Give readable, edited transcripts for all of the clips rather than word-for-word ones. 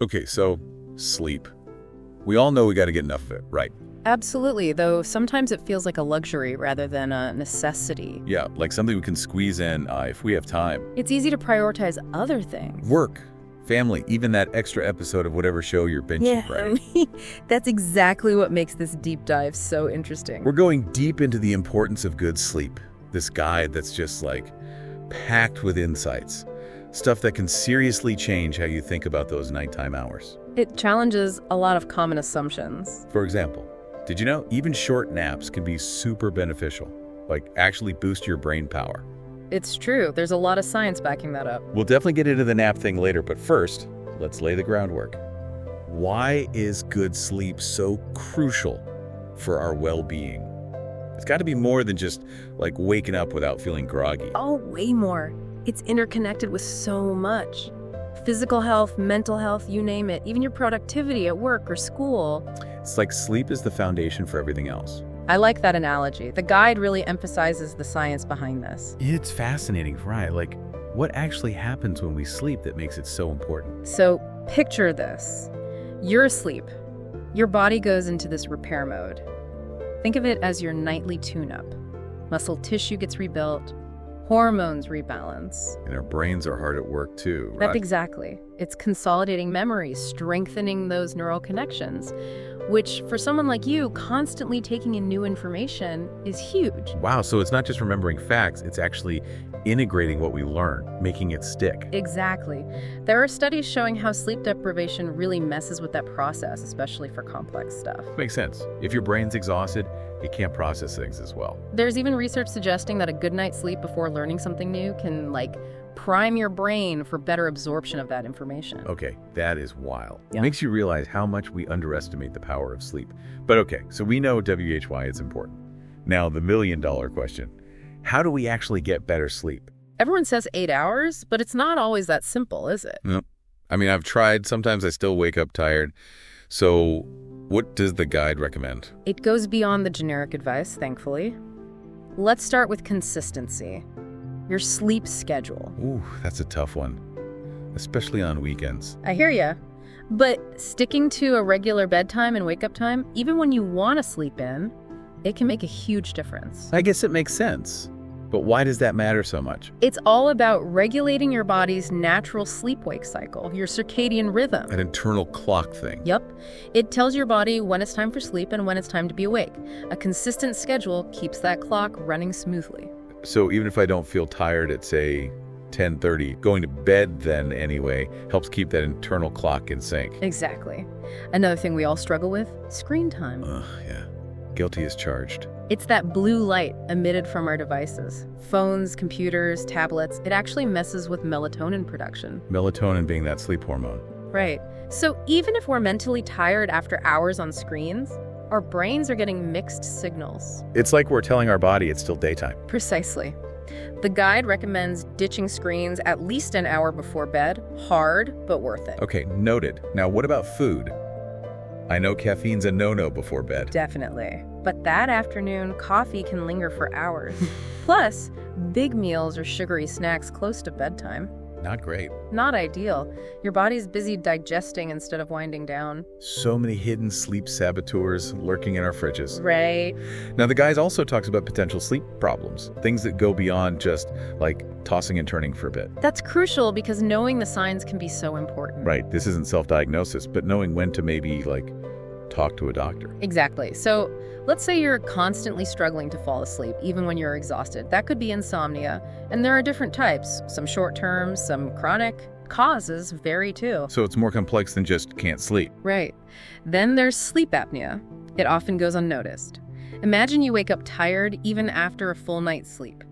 Okay, so sleep. We all know we got to get enough of it, right? Absolutely, though sometimes it feels like a luxury rather than a necessity. Yeah, like something we can squeeze in if we have time. It's easy to prioritize other things. Work, family, even that extra episode of whatever show you're binging, right? That's exactly what makes this deep dive so interesting. We're going deep into the importance of good sleep. This guide that's just like packed with insights. Stuff that can seriously change how you think about those nighttime hours. It challenges a lot of common assumptions. For example, did you know even short naps can be super beneficial? Like actually boost your brain power. It's true. There's a lot of science backing that up. We'll definitely get into the nap thing later, but first, let's lay the groundwork. Why is good sleep so crucial for our well-being? It's got to be more than just like waking up without feeling groggy. Oh, way more. It's interconnected with so much. Physical health, mental health, you name it, even your productivity at work or school. It's like sleep is the foundation for everything else. I like that analogy. The guide really emphasizes the science behind this. It's fascinating, right? Like, what actually happens when we sleep that makes it so important? So picture this. You're asleep. Your body goes into this repair mode. Think of it as your nightly tune-up. Muscle tissue gets rebuilt. Hormones rebalance. And our brains are hard at work too, right? That's exactly. It's consolidating memories, strengthening those neural connections, which for someone like you, constantly taking in new information is huge. Wow, so it's not just remembering facts, it's actually integrating what we learn, making it stick. Exactly. There are studies showing how sleep deprivation really messes with that process, especially for complex stuff. Makes sense. If your brain's exhausted, it can't process things as well. There's even research suggesting that a good night's sleep before learning something new can, prime your brain for better absorption of that information. Okay, that is wild. Yeah. It makes you realize how much we underestimate the power of sleep. But okay, so we know WHY is important. Now, the million-dollar question. How do we actually get better sleep? Everyone says 8 hours, but it's not always that simple, is it? No. I mean, I've tried. Sometimes I still wake up tired. So what does the guide recommend? It goes beyond the generic advice, thankfully. Let's start with consistency. Your sleep schedule. Ooh, that's a tough one, especially on weekends. I hear ya. But sticking to a regular bedtime and wake-up time, even when you want to sleep in, it can make a huge difference. I guess it makes sense. But why does that matter so much? It's all about regulating your body's natural sleep-wake cycle, your circadian rhythm. An internal clock thing. Yep. It tells your body when it's time for sleep and when it's time to be awake. A consistent schedule keeps that clock running smoothly. So even if I don't feel tired at, say, 10:30, going to bed then anyway helps keep that internal clock in sync. Exactly. Another thing we all struggle with, screen time. Yeah. Guilty as charged. It's that blue light emitted from our devices. Phones, computers, tablets. It actually messes with melatonin production. Melatonin being that sleep hormone. Right. So even if we're mentally tired after hours on screens, our brains are getting mixed signals. It's like we're telling our body it's still daytime. Precisely. The guide recommends ditching screens at least an hour before bed. Hard, but worth it. Okay, noted. Now what about food? I know caffeine's a no-no before bed. Definitely. But that afternoon, coffee can linger for hours. Plus, big meals or sugary snacks close to bedtime. Not great. Not ideal. Your body's busy digesting instead of winding down. So many hidden sleep saboteurs lurking in our fridges. Right. Now, the guide also talks about potential sleep problems, things that go beyond just like tossing and turning for a bit. That's crucial because knowing the signs can be so important. Right. This isn't self-diagnosis, but knowing when to maybe talk to a doctor. Exactly. So let's say you're constantly struggling to fall asleep, even when you're exhausted. That could be insomnia. And there are different types, some short-term, some chronic. Causes vary too. So it's more complex than just can't sleep. Right. Then there's sleep apnea. It often goes unnoticed. Imagine you wake up tired even after a full night's sleep.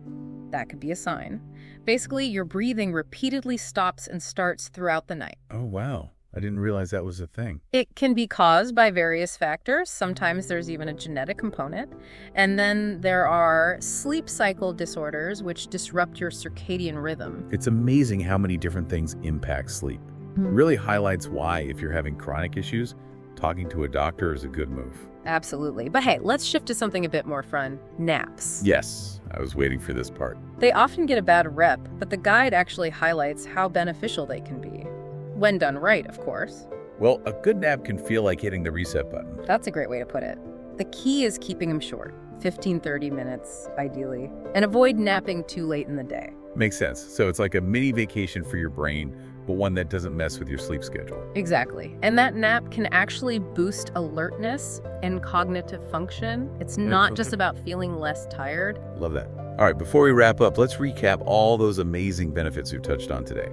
That could be a sign. Basically, your breathing repeatedly stops and starts throughout the night. Oh, wow. I didn't realize that was a thing. It can be caused by various factors. Sometimes there's even a genetic component. And then there are sleep cycle disorders, which disrupt your circadian rhythm. It's amazing how many different things impact sleep. Really highlights why, if you're having chronic issues, talking to a doctor is a good move. Absolutely. But hey, let's shift to something a bit more fun. Naps. Yes, I was waiting for this part. They often get a bad rep, but the guide actually highlights how beneficial they can be. When done right, of course. Well, a good nap can feel like hitting the reset button. That's a great way to put it. The key is keeping them short, 15-30 minutes, ideally, and avoid napping too late in the day. Makes sense. So it's like a mini vacation for your brain, but one that doesn't mess with your sleep schedule. Exactly. And that nap can actually boost alertness and cognitive function. It's not just about feeling less tired. Love that. All right, before we wrap up, let's recap all those amazing benefits we've touched on today.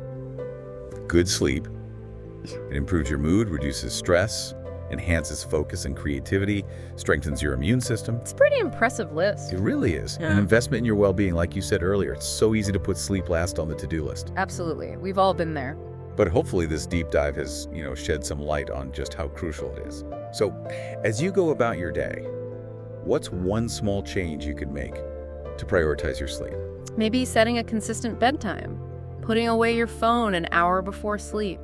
Good sleep. It improves your mood, reduces stress, enhances focus and creativity, strengthens your immune system. It's a pretty impressive list. It really is. Yeah. An investment in your well-being, like you said earlier. It's so easy to put sleep last on the to-do list. Absolutely. We've all been there. But hopefully this deep dive has, shed some light on just how crucial it is. So, as you go about your day, what's one small change you could make to prioritize your sleep? Maybe setting a consistent bedtime, putting away your phone an hour before sleep,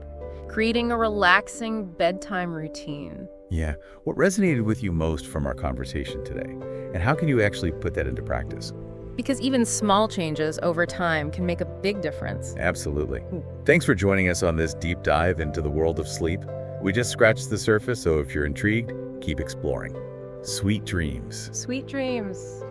creating a relaxing bedtime routine. Yeah. What resonated with you most from our conversation today? And how can you actually put that into practice? Because even small changes over time can make a big difference. Absolutely. Thanks for joining us on this deep dive into the world of sleep. We just scratched the surface, so if you're intrigued, keep exploring. Sweet dreams. Sweet dreams.